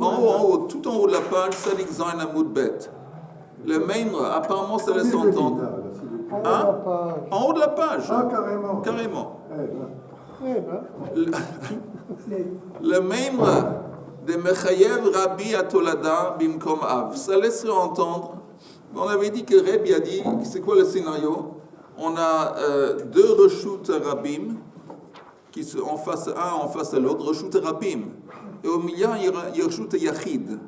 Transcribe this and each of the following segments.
En haut, tout en haut de la page, Sadik Zain Amoud Bet. Le Maimre, apparemment, ça laisse entendre. Hein? En haut de la page. Ah, carrément. Carrément. Eh ben. Le Maimre de Mechayev Rabbi Atolada Bimkom Av. Ça laisserait entendre. On avait dit que Rabbi a dit, c'est quoi le scénario? On a deux reshut Rabbim qui sont en face à l'autre, reshut Rabbim. Et au milieu, il y a reshut Yachid.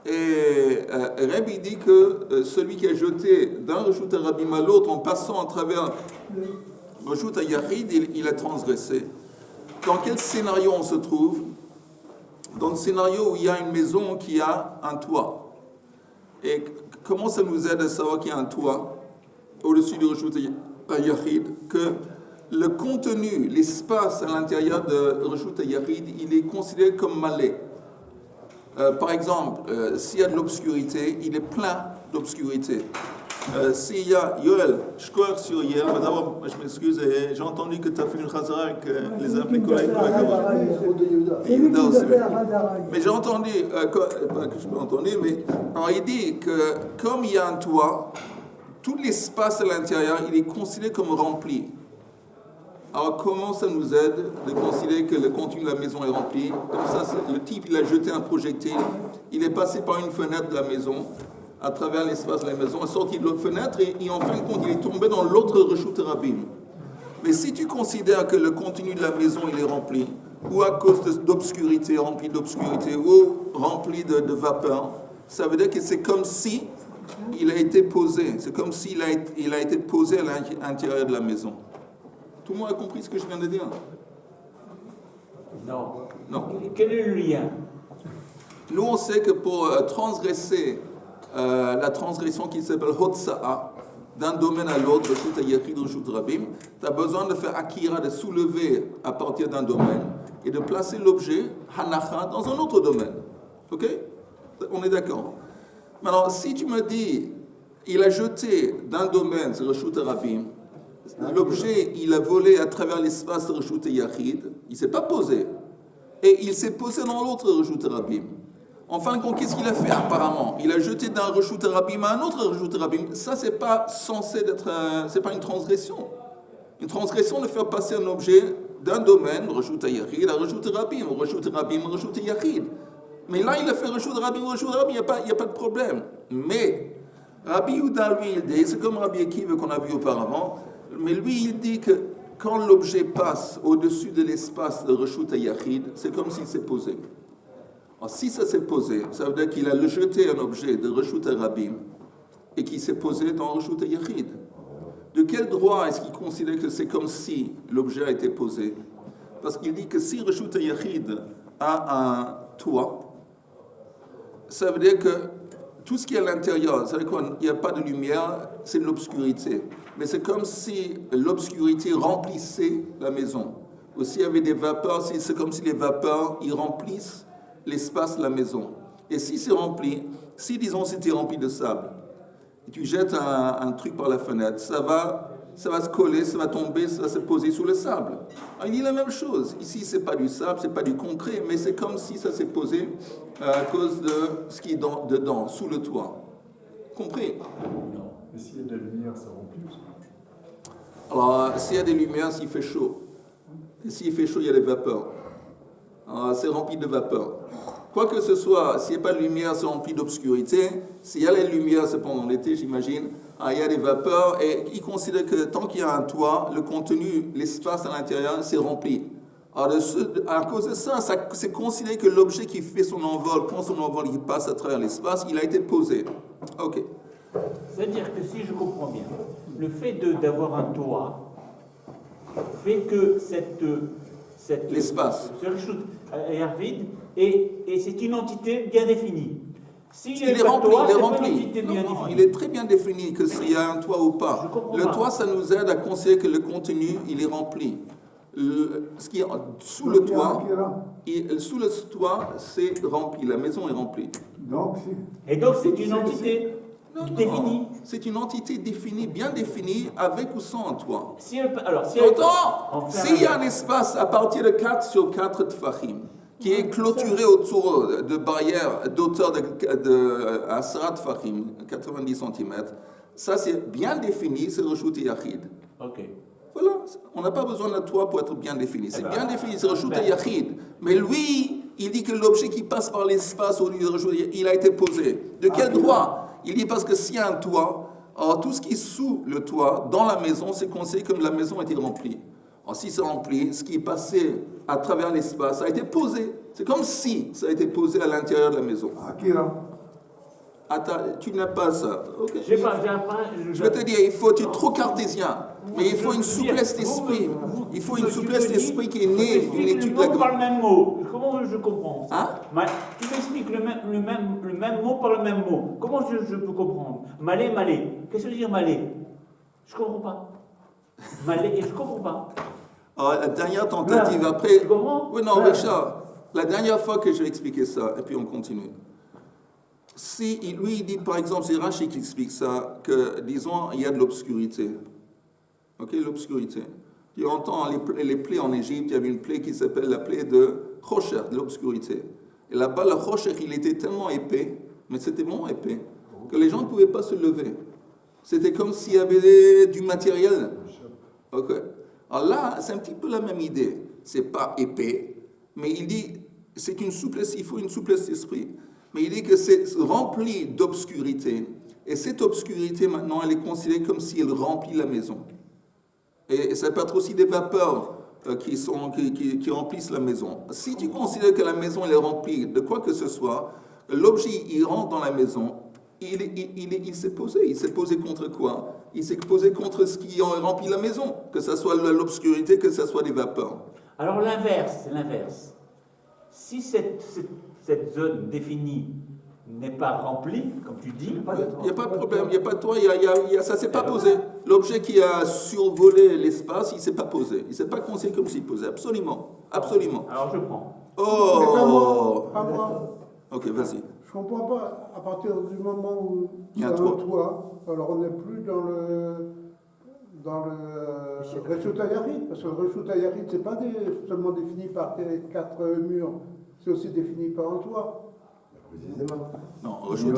Et Rabbi dit que celui qui a jeté d'un reshut Rabbim à l'autre en passant à travers reshut Yachid, il a transgressé. Dans quel scénario on se trouve? Dans le scénario où il y a une maison qui a un toit. Et comment ça nous aide à savoir qu'il y a un toit au-dessus du reshut Yachid? Que le contenu, l'espace à l'intérieur de reshut Yachid, il est considéré comme malais. Par exemple, s'il y a de l'obscurité, il est plein d'obscurité. S'il y a Yoel, je crois sur Yoel, d'abord, je m'excuse, j'ai entendu que tu as fait une chazara avec les collègues. Mais j'ai entendu, pas que je peux entendre, mais il dit que comme il y a un toit, tout l'espace à l'intérieur, il est considéré comme rempli. Alors comment ça nous aide de considérer que le contenu de la maison est rempli? Comme ça, le type, il a jeté un projectile, il est passé par une fenêtre de la maison, à travers l'espace de la maison, est sorti de l'autre fenêtre et en fin de compte, il est tombé dans l'autre reshut Rabbim. Mais si tu considères que le contenu de la maison, il est rempli, ou à cause d'obscurité, rempli d'obscurité, ou rempli de vapeur, ça veut dire que c'est comme si il a été posé, c'est comme s'il a été posé à l'intérieur de la maison. Tout le monde a compris ce que je viens de dire? Non. Quel est le lien? Nous, on sait que pour transgresser la transgression qui s'appelle Hotsa'a, d'un domaine à l'autre, Reshut Yachid, Reshut Rabbim, tu as besoin de faire Akira, de soulever à partir d'un domaine et de placer l'objet, Hanacha, dans un autre domaine. Ok? On est d'accord? Maintenant, si tu me dis, il a jeté d'un domaine, c'est Reshut Rabbim, l'objet, il a volé à travers l'espace de Reshut Yachid, il ne s'est pas posé. Et il s'est posé dans l'autre Reshut Rabbim. En fin de compte, qu'est-ce qu'il a fait apparemment? Il a jeté d'un reshut Rabbim à un autre reshut Rabbim. Ça, c'est pas censé être, c'est pas une transgression. Une transgression de faire passer un objet d'un domaine, reshut Yachid, à reshut Rabbim, reshut Yachid. Mais là, il a fait reshut Rabbim, il n'y a pas de problème. Mais Rabbi Yehuda, lui, il dit, c'est comme Rabbi Akiva qu'on a vu auparavant, mais lui, il dit que quand l'objet passe au-dessus de l'espace de reshut Yachid, c'est comme s'il s'est posé. Alors, si ça s'est posé, ça veut dire qu'il a jeté un objet de reshut Rabbim et qu'il s'est posé dans reshut Yachid. De quel droit est-ce qu'il considère que c'est comme si l'objet a été posé? Parce qu'il dit que si reshut Yachid a un toit, ça veut dire que tout ce qui est à l'intérieur, ça veut dire qu'il n'y a pas de lumière, c'est de l'obscurité. Mais c'est comme si l'obscurité remplissait la maison. Ou s'il y avait des vapeurs, c'est comme si les vapeurs, ils remplissent l'espace de la maison. Et si c'est rempli, si disons c'était rempli de sable, et tu jettes un truc par la fenêtre, ça va se coller, ça va tomber, ça va se poser sur le sable. Alors, il dit la même chose. Ici, c'est pas du sable, c'est pas du concret, mais c'est comme si ça s'est posé à cause de ce qui est dedans, sous le toit. Compris? Non. Mais s'il y a de la lumière, ça remplit aussi. Alors, s'il y a des lumières, s'il fait chaud. Et s'il fait chaud, il y a des vapeurs. Alors, c'est rempli de vapeur. Quoi que ce soit, s'il n'y a pas de lumière, c'est rempli d'obscurité. S'il y a la lumière, c'est pendant l'été, j'imagine. Il y a des vapeurs et il considère que tant qu'il y a un toit, le contenu, l'espace à l'intérieur, c'est rempli. Alors, à cause de ça, c'est considéré que l'objet qui fait son envol, quand son envol il passe à travers l'espace, il a été posé. Ok. C'est-à-dire que si je comprends bien, le fait d'avoir un toit fait que l'espace. Ce reshut Yachid et c'est une entité bien définie. Il est rempli, il est très bien défini que s'il y a un toit ou pas. Le toit, ça nous aide à considérer que le contenu, il est rempli. Ce qui est sous le toit, c'est rempli, la maison est remplie. Et donc c'est une entité définie. C'est une entité définie, bien définie, avec ou sans un toit. S'il y a un espace à partir de 4 sur 4 tfachim, qui est clôturé autour de barrières d'auteur de Asrat Fahim, 90 cm, ça c'est bien défini, c'est Reshut Yachid. Ok. Voilà, on n'a pas besoin de toi pour être bien défini. C'est bien défini, c'est Reshut Yachid. Mais lui, il dit que l'objet qui passe par l'espace au lieu de Reshut Yachid, il a été posé. De quel droit? Il dit parce que s'il y a un toit, alors tout ce qui est sous le toit, dans la maison, c'est considéré comme la maison a été remplie. Alors si c'est rempli, ce qui est passé à travers l'espace a été posé. C'est comme si ça a été posé à l'intérieur de la maison. Akira. Attends, tu n'as pas ça. Ok. J'ai pas. Je vais te dire, tu es trop cartésien. Mais il faut une souplesse d'esprit. Il faut une souplesse d'esprit qui est née d'une étude de la par le même mot. Comment je comprends? Hein? Tu m'expliques le même mot par le même mot. Comment je peux comprendre? Malé. Qu'est-ce que veut dire malé? Je comprends pas. Malé, je comprends pas. Alors, la dernière tentative, après. Tu comprends? Oui, non, Richard. La dernière fois que je vais expliquer ça, et puis on continue. Si lui, il dit, par exemple, c'est Rashi qui explique ça, que, disons, il y a de l'obscurité. Ok, l'obscurité. Tu entends les plaies en Égypte, il y avait une plaie qui s'appelle la plaie de Chosher, de l'obscurité. Et là-bas, le Chosher, il était tellement épais, mais c'était vraiment épais, que les gens ne pouvaient pas se lever. C'était comme s'il y avait du matériel. Ok. Alors là, c'est un petit peu la même idée. C'est pas épais, mais il dit, c'est qu'une souplesse, il faut une souplesse d'esprit. Mais il dit que c'est rempli d'obscurité. Et cette obscurité, maintenant, elle est considérée comme si elle remplit la maison. Et ça peut être aussi des vapeurs qui remplissent la maison. Si tu considères que la maison elle est remplie de quoi que ce soit, l'objet, il rentre dans la maison, il s'est posé. Il s'est posé contre quoi? Il s'est posé contre ce qui remplit la maison, que ce soit l'obscurité, que ce soit des vapeurs. Alors l'inverse. Si cette zone définie n'est pas remplie, comme tu dis, Il n'y a pas de problème, il n'y a pas de toit, ça ne s'est pas posé. L'objet qui a survolé l'espace, il ne s'est pas posé. Il ne s'est pas considéré comme s'il posait. Absolument. alors je prends. Oh! Pas moi. Ok, vas-y. Je comprends pas. À partir du moment où Il y a un un toit. toit, alors on n'est plus dans le Reshut Yachid, parce que le Reshut Yachid, c'est pas seulement défini par 4 murs, c'est aussi défini par un toit. Précisément. Non, Reshut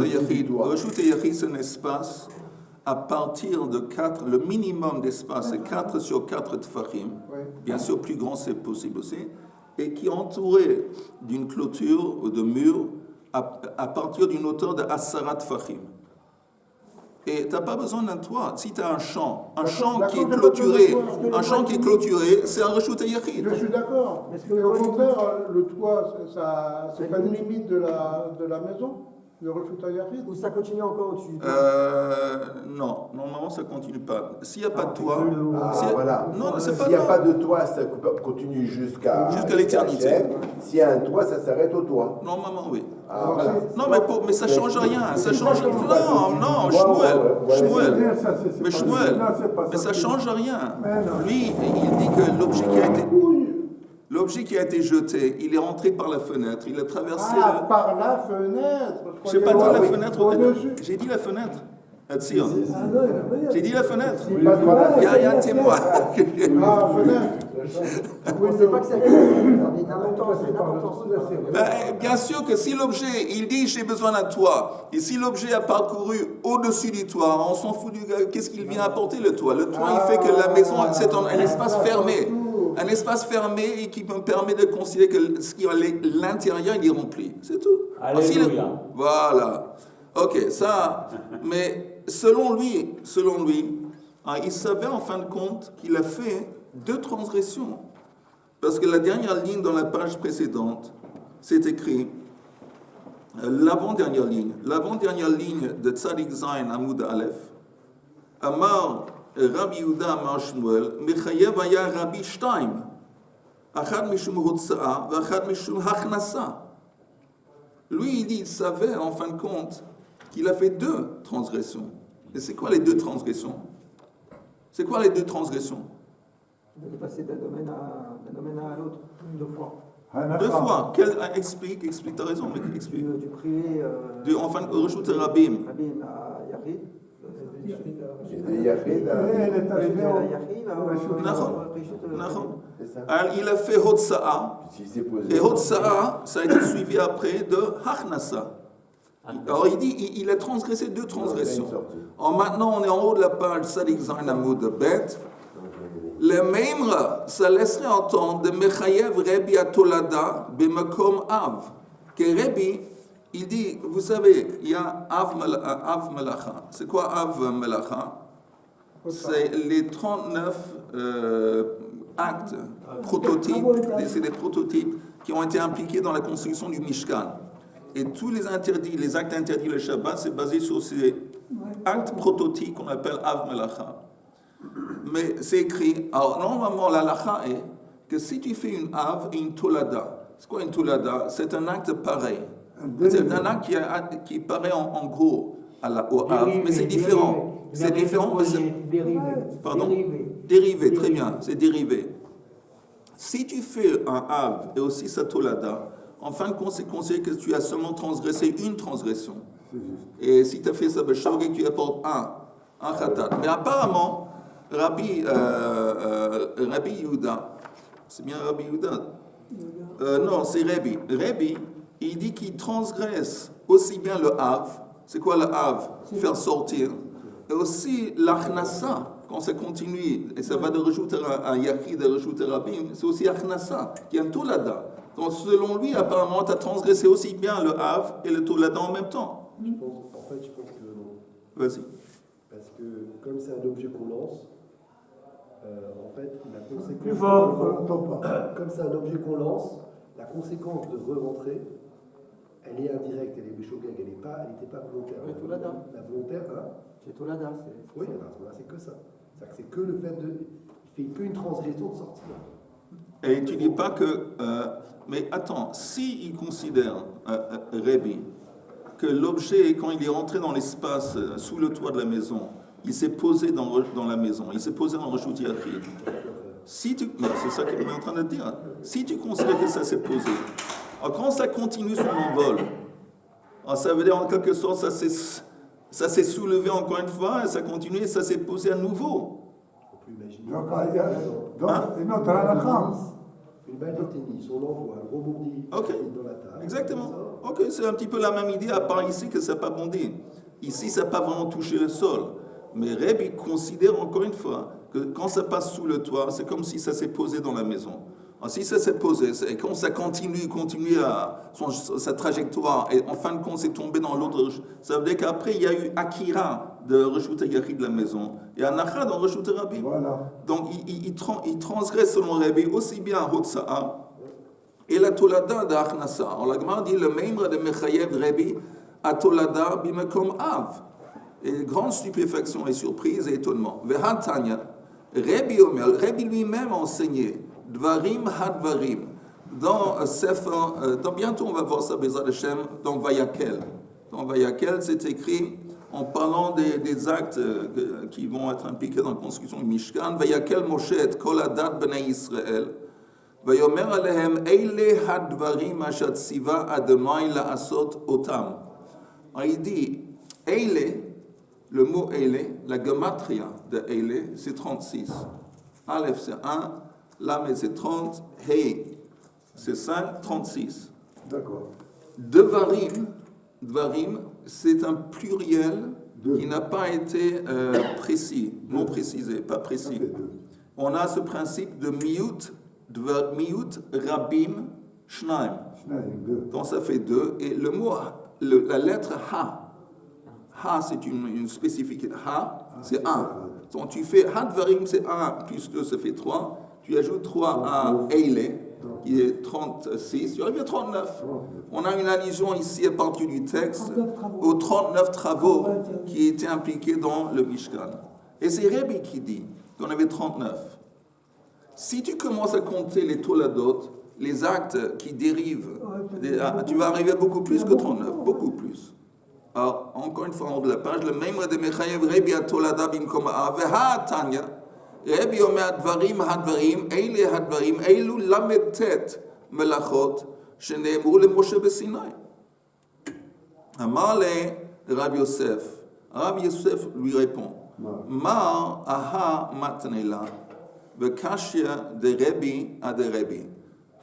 Yachid, c'est un espace à partir de 4, le minimum d'espace, c'est 4 sur 4 tfachim. Oui. Bien sûr, plus grand c'est possible aussi. Et qui est entouré d'une clôture ou de murs à partir d'une hauteur de Assarat Fahim. Et tu n'as pas besoin d'un toit. Si tu as un champ qui est clôturé, c'est un Reshut Yachid. Je suis d'accord. Mais au contraire, le toit, c'est pas une limite de la maison, le Reshut Yachid. Ou ça continue encore au-dessus? Non, normalement ça ne continue pas. S'il n'y a pas de toit, Voilà. non, c'est pas S'il n'y a pas de toit, ça continue jusqu'à l'éternité. S'il y a un toit, ça s'arrête au toit. Normalement, oui. Ah, voilà. Non, mais ça change rien. Ça change. Non, Shmuel. Mais Shmuel, mais ça change rien. Lui, il dit que l'objet qui a été jeté, il est rentré par la fenêtre, il a traversé. Par la fenêtre. Je n'ai pas dit la fenêtre. Au-dessus. J'ai dit la fenêtre. Attention. Ah non, il a pas dit. J'ai dit la fenêtre. Oui, voilà. Il y a un témoin. Fenêtre. Oui, c'est pas que c'est une importance. Bien sûr que si l'objet, il dit j'ai besoin d'un toit, et si l'objet a parcouru au-dessus du toit, on s'en fout qu'est-ce qu'il vient apporter le toit. Le toit, il fait que la maison, c'est un espace fermé. Un espace fermé et qui me permet de considérer que ce qui est à l'intérieur, il est rempli. C'est tout. Alléluia. Voilà. Ok, ça. Mais selon lui, il savait en fin de compte qu'il a fait 2 transgressions. Parce que la dernière ligne dans la page précédente, c'est écrit, l'avant-dernière ligne de Tzadik Zayin Amoud Aleph, Amar Rabbi Yehuda Amar Shmuel, Mechayev Aya Rabbi Shtaim, Achad Mishum Hotza'a, Vachad Mishum Hachnasa. Lui, il savait en fin de compte qu'il a fait 2 transgressions. Et c'est quoi les 2 transgressions? C'est quoi les 2 transgressions? De passer d'un domaine à l'autre 2 fois. 2 fois. Explique, t'as raison, mais explique. Du privé. Enfin, Reshut Rabim. Rabim à Yachid. Et Yachid, Elle est arrivée au נכון. c'est ça. Alors, il a fait Hotsa'a, S'il s'est posé. et Hotsa'a, ça a été suivi après de Hachnasa. Alors il dit, il a transgressé deux transgressions. Alors maintenant, on est en haut de la page Sadik Zain Amoud de Bet. Le Meimra, ça laisserait entendre de Mechayev Rebi Atolada Bemakom Av. Que Rebi, il dit, vous savez, il y a Av Melacha. C'est quoi Av Melacha? C'est les 39 actes, prototypes, c'est des prototypes qui ont été impliqués dans la construction du Mishkan. Et tous les interdits, les actes interdits le Shabbat, c'est basé sur ces actes prototypes qu'on appelle Av Melacha. Mais c'est écrit, alors normalement la lacha est que si tu fais une Av et une Tolada, c'est quoi une Tolada? C'est un acte pareil. C'est un acte qui paraît en gros au Av, mais c'est différent. C'est différent, mais c'est... Pardon? Dérivé, très bien, c'est dérivé. Si tu fais un Av et aussi sa Tolada, en fin de compte, c'est considéré que tu as seulement transgressé une transgression. Et si tu as fait ça, tu apportes un khatat. Mais apparemment, Rabbi Yehuda, c'est bien Rabbi Yehuda? Non, c'est Rabbi. Rabbi, il dit qu'il transgresse aussi bien le Av. C'est quoi le Av? Faire sortir. Et aussi l'Achnasa. Quand ça continue, et ça va de rajouter un Yachid, de rajouter Rabim, c'est aussi Achnasa, qui est un Tolada. Donc selon lui, apparemment, tu as transgressé aussi bien le Av et le Tolada en même temps. Je pense que non. Vas-y. Parce que comme c'est un objet qu'on lance, en fait, la conséquence... Plus fort. Comme c'est un objet qu'on lance, la conséquence de re-rentrer, elle est indirecte, elle est béchogag, elle n'était pas volontaire. Oui, Tolada. La volontaire, hein? C'est Tolada. Oui, alors, là, c'est que ça. C'est-à-dire que c'est que le fait de... Il fait qu'une transgression de sortir. Et tu dis pas que... mais attends, si il considère, Rabbi, que l'objet, quand il est rentré dans l'espace, sous le toit de la maison, il s'est posé dans la maison, il s'est posé dans le Reshut Yachid. Si tu... Non, c'est ça qu'il est en train de dire. Si tu considères que ça s'est posé, alors quand ça continue son envol, alors ça veut dire en quelque sorte, ça s'est soulevé encore une fois, et ça continue, et ça s'est posé à nouveau. On peut imaginer. Donc, non, dans la lacha. Une balle de tennis, on l'envoie, elle rebondit Ok. dans la table. Exactement. Ok, c'est un petit peu la même idée, à part ici que ça n'a pas bondi. Ici, ça n'a pas vraiment touché le sol. Mais Rabbi considère encore une fois que quand ça passe sous le toit, c'est comme si ça s'est posé dans la maison. Alors, si ça s'est posé, et quand ça continue sa trajectoire, et en fin de compte, c'est tombé dans l'autre, ça veut dire qu'après, il y a eu Akira de Reshut Yachid de la maison, et Anacha dans Reshut Rabbi. Voilà. Donc, il transgresse selon Rabbi aussi bien Hotsa'a et la Tolada d'Achnasa. Alors, la Gemara dit le Meimra de Mechayev Rabbi à Tolada bimekom Av. Et grande stupéfaction et surprise et étonnement. Vehatanya, Rabbi Omer, Rabbi lui-même a enseigné Dvarim Hadvarim. Dans Sefer, bientôt on va voir ça, Bezrat Hashem, dans Vayakel. Dans Vayakel, c'est écrit en parlant des actes qui vont être impliqués dans la construction du Mishkan. Vayakel Moshe et kol adat bnei Yisrael. Vayomer alehem eile hadvarim asher tziva Adonai la'asot otam. Alors il dit, eile, le mot eile, la gematria de eile, c'est 36. Aleph c'est 1, Lamed c'est 30, Hei c'est 5, 36. D'accord. Dvarim, c'est un pluriel qui n'a pas été précis, non précisé, pas précis. On a ce principe de miut rabim shnaim. Donc ça fait 2. Et le mot, la lettre ha c'est une spécifique. Ha, c'est 1. Donc tu fais hadvarim, c'est 1 plus 2, ça fait 3. Tu ajoutes 3 à eile, qui est 36, tu arrives à 39. On a une allusion ici à partir du texte aux 39 travaux qui étaient impliqués dans le Mishkan. Et c'est Rabbi qui dit qu'on avait 39. Si tu commences à compter les toladot, les actes qui dérivent, tu vas arriver à beaucoup plus que 39, beaucoup plus. Alors, encore une fois, en haut de la page, le même de Mechayev Rabbi Atolada Bimkom Aveha Tanya. Rabbi Omer Dvarim Hadvarim, Eile Hadvarim, Eilu Lamed Tet Melachot, Sheneemru le Moshe Besinai. Amar le Rabbi Yosef, Rabbi Yosef lui répond, Mar aha matnela, bekashia de Rebbi à de Rebbi.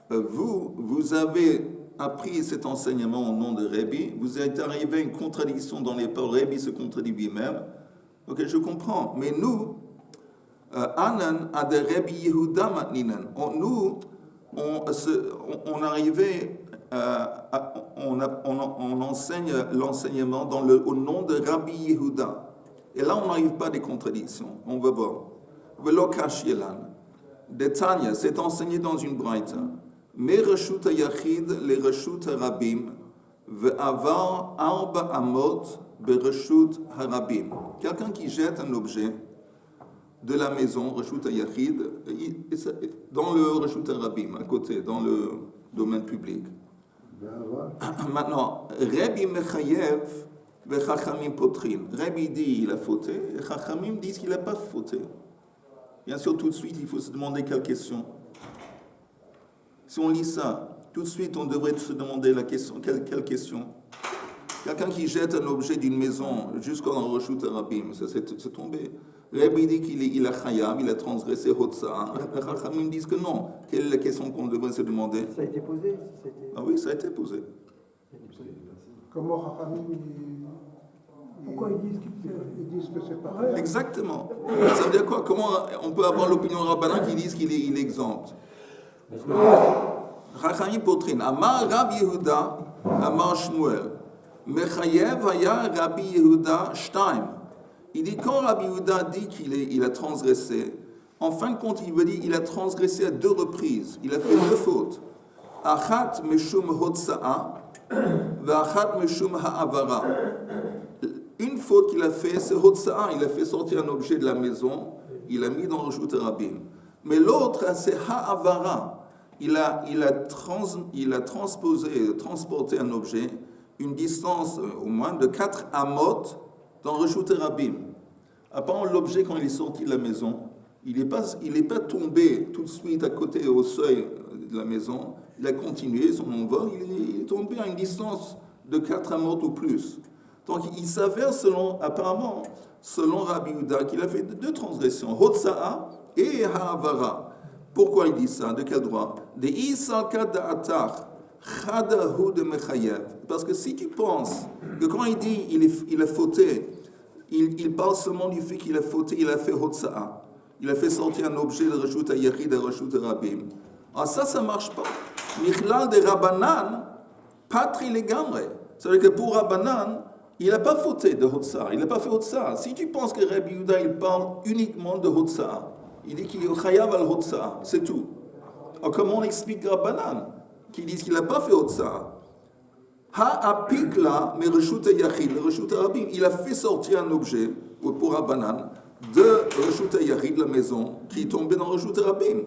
Vous avez appris cet enseignement au nom de Rebbi, vous êtes arrivé à une contradiction dans les paroles, Rebbi se contredit lui-même. Ok, je comprends, mais nous, Anan a de Rebbi Yehuda matninan. Nous, on arrivait, on enseigne l'enseignement au nom de Rabbi Yehuda. Et là, on n'arrive pas à des contradictions. On va voir. Velo kashielan. Detanya, c'est enseigné dans une braïta. Me reshut yachid le reshut harabim ve'avar arba amot bereshut harabim. Quelqu'un qui jette un objet de la maison, reshut yachid, dans le reshut harabim, à côté, dans le domaine public. Maintenant, Rabbi mechayev ve'chachamim potrin. Rabbi dit il a fauté, et chachamim disent qu'il n'a pas fauté. Bien sûr, tout de suite, il faut se demander quelle question. Si on lit ça, tout de suite, on devrait se demander la question, quelle question? Quelqu'un qui jette un objet d'une maison jusqu'au reshut harabim, ça c'est tombé. Rabbi dit qu'il a chayam, il a transgressé hotsa. Les chachamim disent que non. Quelle est la question qu'on devrait se demander? Ça a été posé. Ah oui, ça a été posé. Comment Chachamim Pourquoi ils disent que c'est pareil? Exactement. Ça veut dire quoi? Comment on peut avoir l'opinion rabbinin qui disent qu'il est exempt? Chachamim potrin. Amar Rabbi Yehuda, Amar Shmuel. Mechayev haya Rabbi Yehuda shtaim. Il dit quand Rabbi Yehuda dit qu'il a transgressé, en fin de compte, il veut dire qu'il a transgressé à 2 reprises. Il a fait 2 fautes. Achat meshum hotsa'a, ve'achat meshum ha'avara. Une faute qu'il a fait, c'est hotsa'a. Il a fait sortir un objet de la maison, il l'a mis dans le reshut harabim. Mais l'autre, c'est ha'avara. Il a transporté un objet, une distance au moins de 4 amot dans le reshut harabim. Apparemment, l'objet, quand il est sorti de la maison, il n'est pas tombé tout de suite à côté au seuil de la maison. Il a continué son envol, il est tombé à une distance de 4 amot ou plus. Donc, il s'avère, apparemment, selon Rabbi Yehuda, qu'il a fait 2 transgressions, hotsa'a et ha'avara. Pourquoi il dit ça? De quel droit? De isalka da'atar, chadahu de mechayev. Parce que si tu penses que quand il dit il a fauté, il parle seulement du fait qu'il a fauté, il a fait hotsa'a. Il a fait sortir un objet de reshut hayachid de reshut harabim. Alors ça marche pas. Michlal de Rabbanan, patri legamre. C'est-à-dire que pour Rabbanan, il n'a pas fauté de hotsa'a. Il n'a pas fait hotsa'a. Si tu penses que Rabbi Yehuda, il parle uniquement de hotsa'a, il dit qu'il est chayav al hotsa'a, c'est tout. Alors comment on explique Rabbanan qui disent qu'il n'a pas fait hotsa'a? Ha'apikla, mais reshut hayachid, le reshut harabim, il a fait sortir un objet pour Rabbanan de reshut hayachid, la maison, qui est tombé dans le reshut harabim.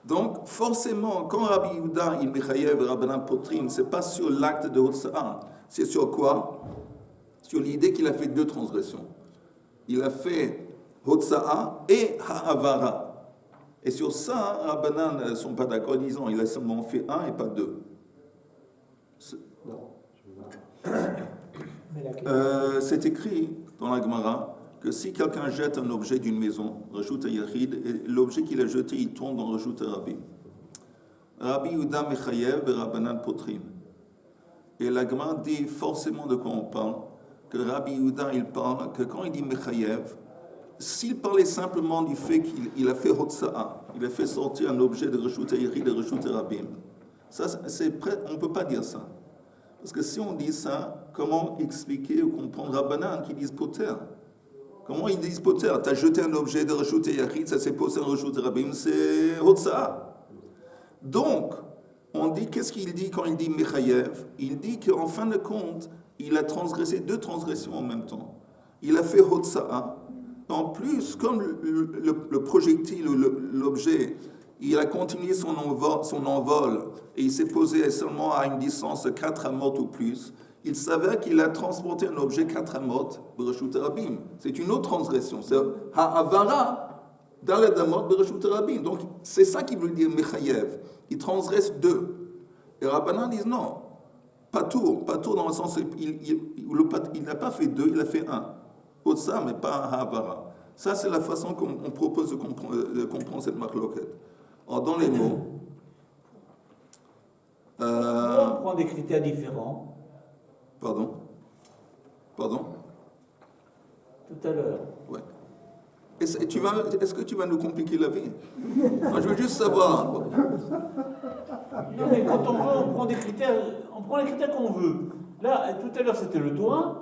Donc, forcément, quand Rabbi Yehuda, il mechayev Rabbanan potrin, c'est pas sur l'acte de hotsa'a, c'est sur quoi? Sur l'idée qu'il a fait 2 transgressions. Il a fait hotsa'a et ha'avara. Et sur ça, Rabbanan ne sont pas d'accord, disant il a seulement fait 1 et pas 2. C'est écrit dans la Gemara que si quelqu'un jette un objet d'une maison, reshut hayachid, et l'objet qu'il a jeté, il tombe dans le reshut harabim. Rabbi Yehuda mechayev et Rabbanan potrin. Et la Gemara dit forcément de quoi on parle, que Rabbi Yehuda, il parle que quand il dit mechayev, s'il parlait simplement du fait qu'il a fait hotsa'a, il a fait sortir un objet de reshut hayachid, de reshut harabim, ça, on ne peut pas dire ça. Parce que si on dit ça, comment expliquer ou comprendre Rabbanan qui disent poter? Comment ils disent poter? Tu as jeté un objet de reshut hayachid, ça s'est posé en reshut harabim, c'est hotsa'a. Donc, on dit, qu'est-ce qu'il dit quand il dit mechayev? Il dit qu'en fin de compte, il a transgressé 2 transgressions en même temps. Il a fait hotsa'a. En plus, comme le projectile ou l'objet, il a continué son envol et il s'est posé seulement à une distance de 4 amot ou plus, il s'avère qu'il a transporté un objet 4 amot de reshut harabim. C'est une autre transgression. C'est ha'avara dans les amot de reshut harabim. Donc, c'est ça qui veut dire mechayev. Il transgresse 2. Et Rabbanan disent non, pas tout dans le sens où il n'a pas fait 2, il a fait 1. Hotsa, mais pas Havara. Ça, c'est la façon qu'on propose de comprendre cette marloquette. Alors, dans les mots, On prend des critères différents. Pardon. Tout à l'heure. Ouais. Est-ce que tu vas nous compliquer la vie? Moi, je veux juste savoir. Non, mais quand on veut, on prend les critères qu'on veut. Là, tout à l'heure, c'était le toit,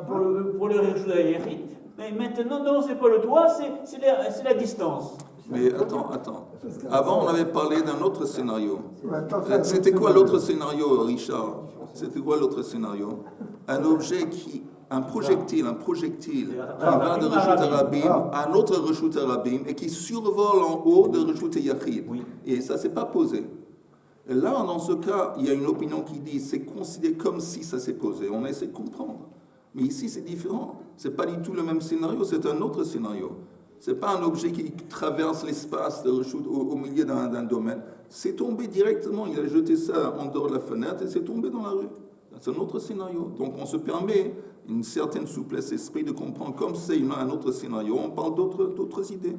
pour le Rishut HaYachid. Mais maintenant, non, c'est pas le toit, c'est la distance. Mais attends. Avant, on avait parlé d'un autre scénario. C'était quoi quoi l'autre scénario, Richard? C'était quoi l'autre scénario? Un projectile va de Reshut Harabim à un autre Reshut Harabim et qui survole en haut de Reshut Yachid. Oui. Et ça ne s'est pas posé. Et là, dans ce cas, il y a une opinion qui dit c'est considéré comme si ça s'est posé. On essaie de comprendre. Mais ici, c'est différent. Ce n'est pas du tout le même scénario, c'est un autre scénario. Ce n'est pas un objet qui traverse l'espace de Reshut au milieu d'un domaine. C'est tombé directement. Il a jeté ça en dehors de la fenêtre et c'est tombé dans la rue. C'est un autre scénario. Donc on se permet une certaine souplesse d'esprit de comprendre comme c'est un autre scénario. On parle d'autres idées.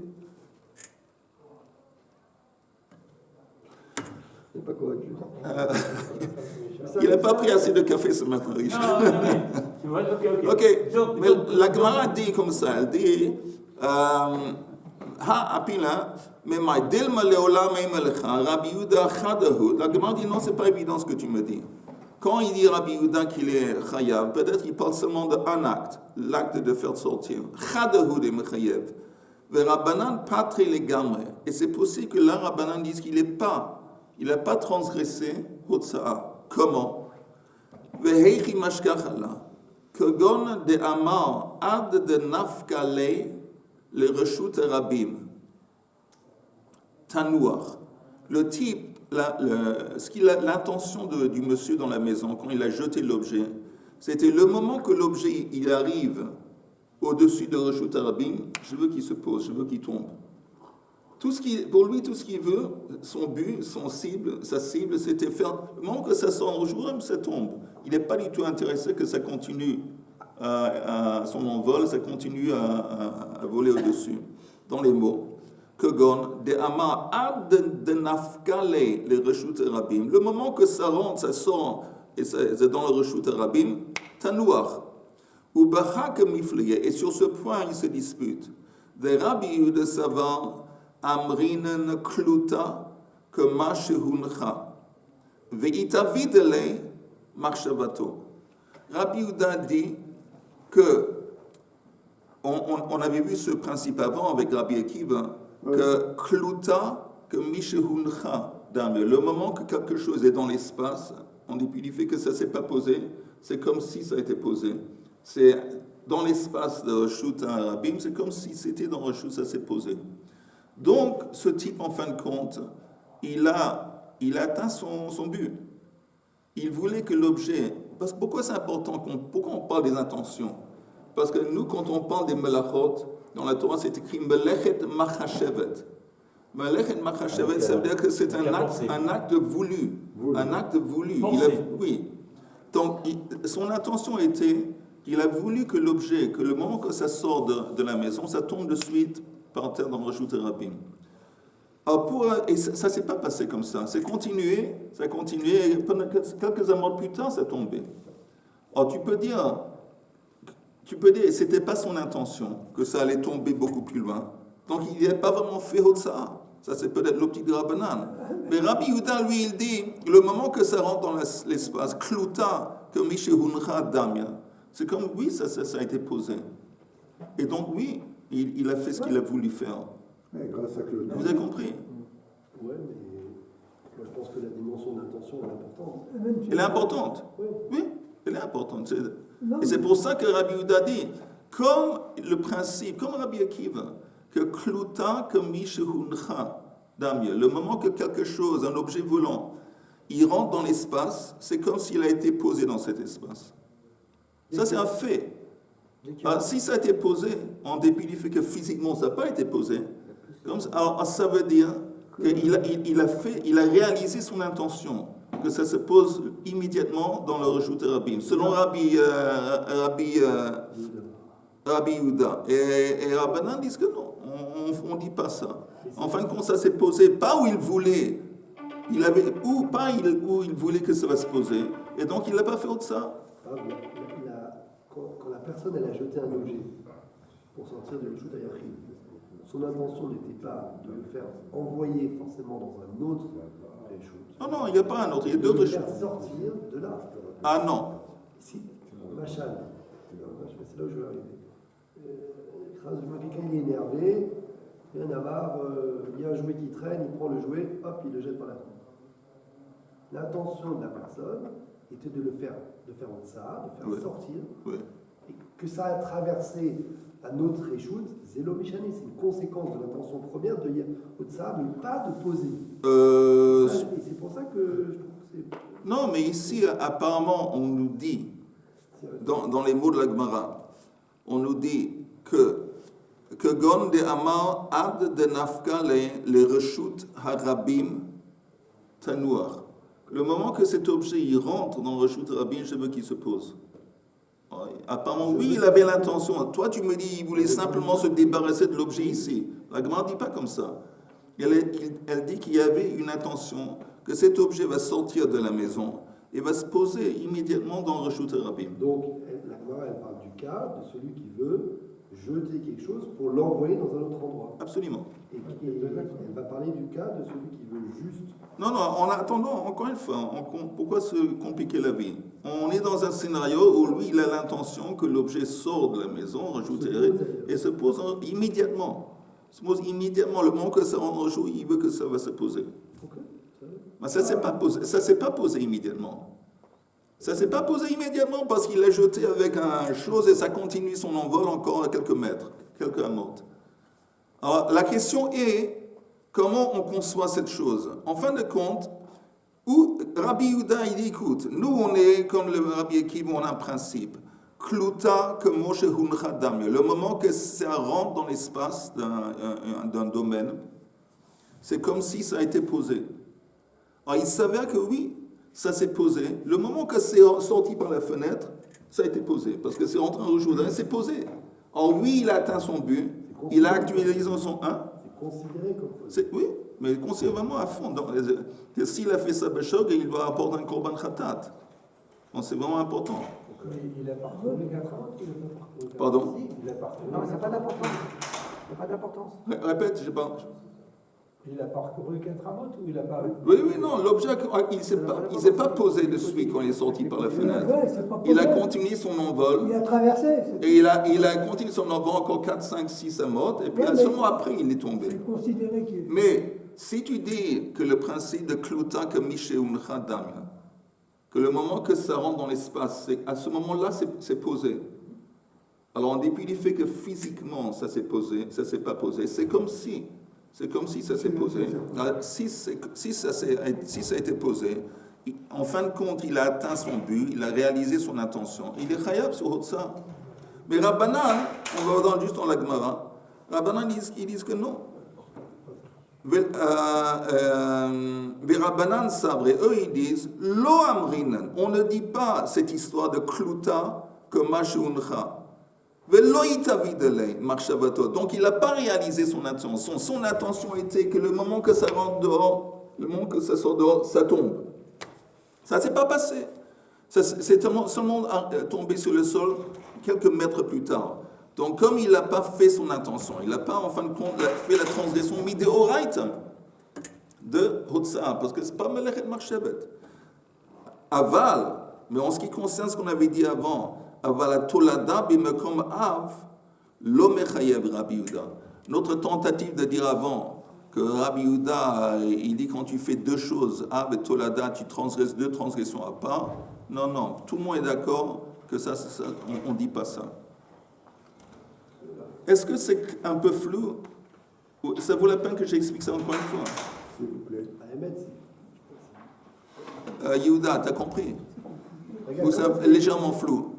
C'est pas convaincu. Il n'a pas pris assez de café ce matin, Richard. Non, mais, tu vois, ok. Ok, Donc, mais la Gemara dit comme ça, elle dit Ha-apila, mais ma dilma leolam eimelecha, Rabbi Yehuda chadahu. La Gemara dit non, c'est pas évident ce que tu me dis. Quand il dit Rabbi Yehuda qu'il est chayav, peut-être qu'il parle seulement d'un acte, l'acte de faire sortir. Chadahu de mechayev. Le Rabbanan patre les gamre. Et c'est possible que là, Rabbanan dise qu'il n'a pas transgressé Hotsa'a. Comment? Veheichi mashkachala. Kogon de amar ad de nafkale le reshut rabim. Tanouach. Le type, l'intention du monsieur dans la maison, quand il a jeté l'objet, c'était le moment que l'objet il arrive au-dessus de reshut rabim, je veux qu'il se pose, je veux qu'il tombe. Pour lui, tout ce qu'il veut, son but, sa cible, c'était faire. Le moment que ça sort en jour, ça tombe. Il n'est pas du tout intéressé que ça continue son envol, ça continue à voler au-dessus. Dans les mots, Kogon, de Ama, ad de nafkale, les reshut rabim. Le moment que ça rentre, ça sort, et c'est dans le reshut rabim, tanouach. Ou bachak mifliye. Et sur ce point, ils se disputent. Des Rabbi de Savar, Amrinen kluta que mashehuncha veitavidele marshavato. Rabbi Yehuda dit que on avait vu ce principe avant avec Rabbi Akiva que kluta que mishehuncha dame. Le moment que quelque chose est dans l'espace, en dépit du fait que ça ne s'est pas posé, c'est comme si ça a été posé. C'est dans l'espace de Reshut Harabim, c'est comme si c'était dans Reshut, ça s'est posé. Donc, ce type, en fin de compte, il a atteint son but. Il voulait que l'objet... Parce que pourquoi c'est important? Pourquoi on parle des intentions? Parce que nous, quand on parle des melachot, dans la Torah, c'est écrit melechet machashevet. Melechet machashevet, ça veut dire que c'est un acte voulu. Un acte voulu. Oui. Donc, son intention était qu'il a voulu que l'objet, que le moment que ça sort de la maison, ça tombe de suite par terre dans le Reshut Harabim. Et ça ne s'est pas passé comme ça. Ça a continué, et pendant quelques années plus tard, ça tombait. Alors tu peux dire, ce n'était pas son intention, que ça allait tomber beaucoup plus loin. Donc il n'a pas vraiment fait Hotsa. Ça, c'est peut-être l'optique de Rabbanan. Mais Rabbi Yehuda, lui, il dit, le moment que ça rentre dans l'espace, Kluta, que Mishehuncha Damia, c'est comme, oui, ça a été posé. Et donc, oui, il a fait ce qu'il a voulu faire. Mais grâce à Claude. Vous avez compris? Oui, mais moi, je pense que la dimension d'intention est importante. Elle est importante. Oui. Oui, elle est importante. Et c'est pour ça que Rabbi Yehuda dit, comme le principe, comme Rabbi Akiva, que Kluta que Mishehuncha Damia, le moment que quelque chose, un objet volant, il rentre dans l'espace, c'est comme s'il a été posé dans cet espace. Ça, c'est un fait. Si ça a été posé, en dépit du fait que physiquement ça n'a pas été posé, alors ça veut dire qu'il a réalisé son intention, que ça se pose immédiatement dans le Reshut Harabim. Selon Rabbi Yehuda. Et Rabbanan disent que non, on ne dit pas ça. En fin de compte, ça s'est posé pas où il voulait. Il avait où il voulait que ça va se poser. Et donc, il n'a pas fait autre ça. Quand la personne elle a jeté un objet pour sortir de l'Ishut Hayachid, son intention n'était pas de le faire envoyer forcément dans un autre Ishut. Non, il n'y a pas un autre, il y a deux de le choses. faire sortir de là. Ah non. Ici, Machal, c'est là où je vais arriver. Quelqu'un il est énervé, il y a un avare, il y a un jouet qui traîne, il prend le jouet, hop, il le jette par la fenêtre. L'intention de la personne était de faire ça, de faire sortir, et que ça a traversé un autre échoute, Zélo Michani, c'est une conséquence de l'intention première de dire ça, mais pas de poser. Et c'est pour ça que je trouve que c'est. Non, mais ici, apparemment, on nous dit, dans les mots de la Gemara, on nous dit que Gon de Amar ad de Nafka les reshut harabim tanuar. Le moment que cet objet il rentre dans le reshut harabim, je veux qu'il se pose. Apparemment, oui, il avait l'intention. Toi, tu me dis, il voulait simplement se débarrasser de l'objet ici. La Gemara ne dit pas comme ça. Elle dit qu'il y avait une intention, que cet objet va sortir de la maison et va se poser immédiatement dans le reshut harabim. Donc, la Gemara, elle parle du cas de celui qui veut jeter quelque chose pour l'envoyer dans un autre endroit. Absolument. Et elle va parler du cas de celui qui veut juste. Non, en attendant, encore une fois, pourquoi se compliquer la vie? On est dans un scénario où lui, il a l'intention que l'objet sort de la maison, et se pose immédiatement. Se pose immédiatement. Le moment que ça rentre en jeu, il veut que ça va se poser. Mais ça ne s'est pas posé immédiatement. Ça ne s'est pas posé immédiatement parce qu'il l'a jeté avec un chose et ça continue son envol encore à quelques mètres, quelques amotes. Alors, la question est, comment on conçoit cette chose? En fin de compte, où Rabbi Yehuda, il dit, écoute, nous on est comme le Rabbi Akiva, on a un principe. Kluta que Moshe Huncha Damya. Le moment que ça rentre dans l'espace d'un domaine, c'est comme si ça a été posé. Alors il s'avère que oui, ça s'est posé. Le moment que c'est sorti par la fenêtre, ça a été posé. Parce que c'est rentré en Rouge, c'est posé. Alors oui, il a atteint son but, il a actualisé son 1. Considéré comme oui, mais considéré vraiment à fond. Donc, s'il a fait ça Beshog, il doit apporter un korban khatat. Donc c'est vraiment important. Il a parcouru 4 ans, il n'a pas parcouru 4 ans. Pardon? Il a parcouru. Non, mais ça n'a pas d'importance. Ça n'a pas d'importance. Répète, j'ai pas. Il a parcouru 4 amotes ou il n'a pas. Oui, non, l'objet, il ne s'est pas posé de suite quand il est sorti par la fenêtre. Il a continué son envol. Il a traversé. Et il a continué son envol encore 4, 5, 6 amotes, et puis seulement après, il est tombé. C'est considéré qu'il. Mais si tu dis que le principe de Kluta que Mishéun Khadam, que le moment que ça rentre dans l'espace, à ce moment-là, c'est posé. Alors, en dépit du fait que physiquement, ça s'est posé, ça s'est pas posé, c'est comme si ça s'est posé. Si ça a été posé, en fin de compte, il a atteint son but, il a réalisé son intention. Il est khayab sur ça. Mais Rabbanan, on va voir juste dans la Gemara, Rabbanan, ils disent que non. Rabbanan sabre, eux ils disent, lo amrinan, on ne dit pas cette histoire de Kluta que Mashuncha. Donc il n'a pas réalisé son intention. Son intention était que le moment que ça rentre dehors, le moment que ça sort dehors, ça tombe. Ça ne s'est pas passé. C'est seulement tombé sur le sol quelques mètres plus tard. Donc comme il n'a pas fait son intention, il n'a pas en fin de compte fait la transgression midéoraita de Hotsa, parce que ce n'est pas Melechet Marchevet. Aval, mais en ce qui concerne ce qu'on avait dit avant, notre tentative de dire avant que Rabbi Yehuda, il dit quand tu fais deux choses, Av et Tolada, tu transgresses deux transgressions à part. Non, tout le monde est d'accord que ça on ne dit pas ça. Est-ce que c'est un peu flou? Ça vaut la peine que j'explique ça encore une fois? S'il vous plaît. Yehuda, t'as compris? Ou c'est légèrement flou?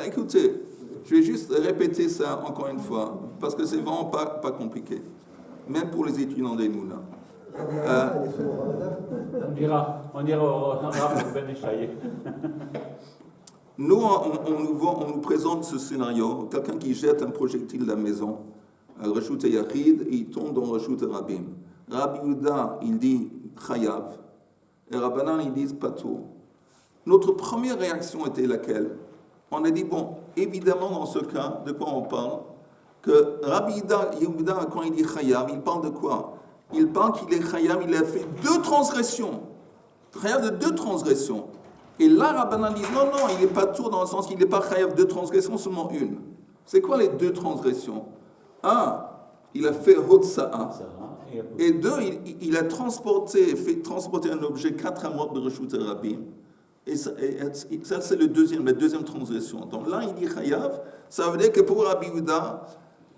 Écoutez, je vais juste répéter ça encore une fois, parce que c'est vraiment pas compliqué, même pour les étudiants des Mouna. On dira au Rav Ben Ishaï. Nous, on nous présente ce scénario, quelqu'un qui jette un projectile de la maison, Reshut Yachid, et il tombe dans Reshut Rabim. Rabbi Yehuda, il dit Chayav, et Rabbanan, ils disent Patur. Notre première réaction était laquelle? On a dit, bon, évidemment, dans ce cas, de quoi on parle? Que Rabbi Yehuda, quand il dit Chayav, il parle de quoi? Il parle qu'il est Chayav, il a fait 2 transgressions. Chayav de 2 transgressions. Et là, Rabbanan dit, non, il n'est pas tout dans le sens qu'il n'est pas Chayav 2 transgressions, seulement une. C'est quoi les 2 transgressions? 1, il a fait Hotsa'a. Et 2, il a fait transporter un objet 4 amot de Reshut Rabim. Et ça c'est la deuxième transgression. Donc là, il dit Chayav, ça veut dire que pour Rabbi Yehuda,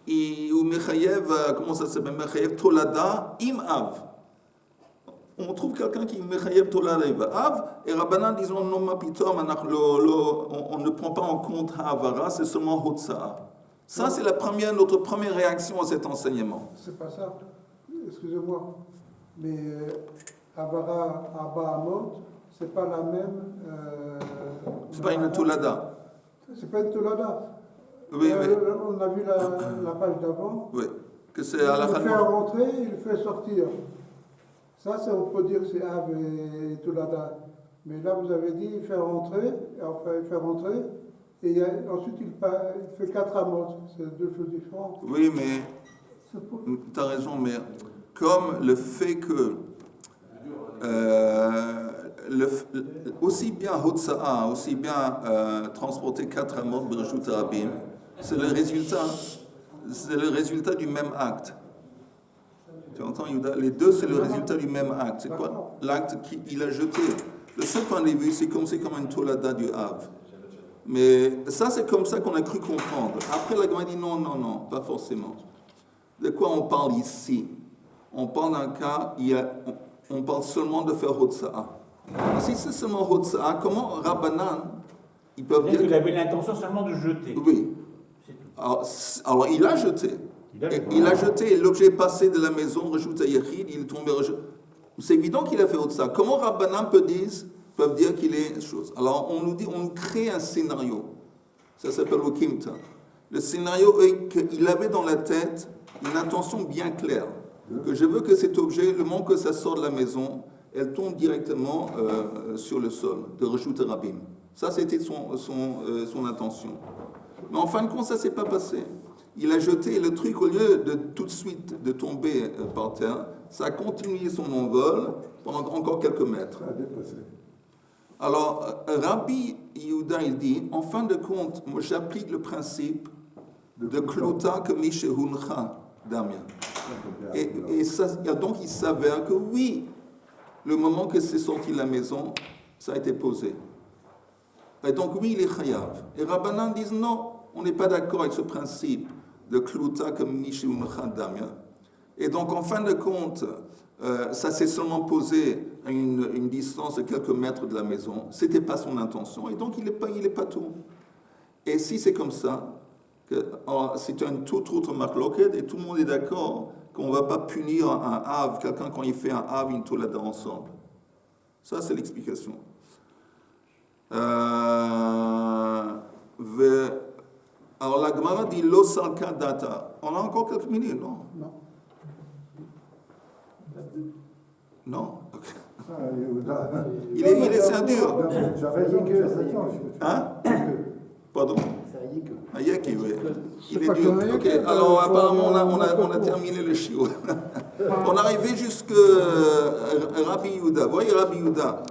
ou Mechayev, comment ça s'appelle? Mechayev Tolada im Av. On trouve quelqu'un qui Mechayev Tolada im Av, et Rabbanan disent non, ma pitom, on ne prend pas en compte Havara, c'est seulement Hotsa'a. Ça, c'est notre première réaction à cet enseignement. C'est pas ça. Excusez-moi. Mais Havara, Abba Amot, c'est pas la même. C'est pas une Tolada. C'est pas une Tolada. Oui, on a vu la page d'avant. Oui. Que c'est à la il fait rentrer, il fait sortir. Ça, on peut dire que c'est Av et Tolada. Mais là, vous avez dit, il fait rentrer, et ensuite il fait 4 amot. C'est 2 choses différentes. Oui, mais tu as raison, mais comme le fait que aussi bien Hotsa'a, aussi bien transporter 4 amot de Reshut Rabim, c'est le résultat du même acte. Tu entends, Yehuda? Les 2, c'est le résultat du même acte. C'est quoi? L'acte qu'il a jeté. De ce point de vue, c'est comme une Tolada du Av. Mais ça, c'est comme ça qu'on a cru comprendre. Après, la Gemara dit non, pas forcément. De quoi on parle ici? On parle d'un cas, on parle seulement de faire Hotsa'a. Si c'est seulement Hotsa'a, comment Rabbanan, ils peuvent dire... Il avait l'intention seulement de jeter. Oui. Alors il a jeté. Il a jeté, et l'objet est passé de la maison, Reshut Yachid, il est tombé. C'est évident qu'il a fait Hotsa'a. Comment Rabbanan peuvent dire qu'il est chose? Alors on nous crée un scénario. Ça s'appelle le Kimta. Le scénario est qu'il avait dans la tête une intention bien claire. Que je veux que cet objet, le moment que ça sort de la maison, elle tombe directement sur le sol de Reshut Rabim. Ça, c'était son intention. Mais en fin de compte, ça ne s'est pas passé. Il a jeté le truc, au lieu de tout de suite de tomber par terre, ça a continué son envol pendant encore quelques mètres. Alors, Rabbi Yehuda, il dit, en fin de compte, moi j'applique le principe de Kluta que Mishehuncha Damien. Et ça, donc il s'avère que oui, le moment que c'est sorti de la maison, ça a été posé. Et donc oui, il est Chayav. Et Rabbanan disent non, on n'est pas d'accord avec ce principe de Kluta comme Mishehuncha Damien. Et donc en fin de compte, ça s'est seulement posé à une distance de quelques mètres de la maison. Ce n'était pas son intention, et donc il est pas tout. Et si c'est comme ça, c'est un tout autre marloquette, et tout le monde est d'accord qu'on ne va pas punir un Av, quelqu'un quand il fait un Av, une Tolada ensemble. Ça, c'est l'explication. Alors la Gemara dit Lo Salka Data. On a encore quelques minutes, non? Non. Il est c'est un dur. Hein? Pardon? Un yeki, oui. Il est dur. Ok, alors apparemment on a terminé le chiot. On est arrivé jusqu'à Rabbi Yehuda. Voyez Rabbi Yehuda.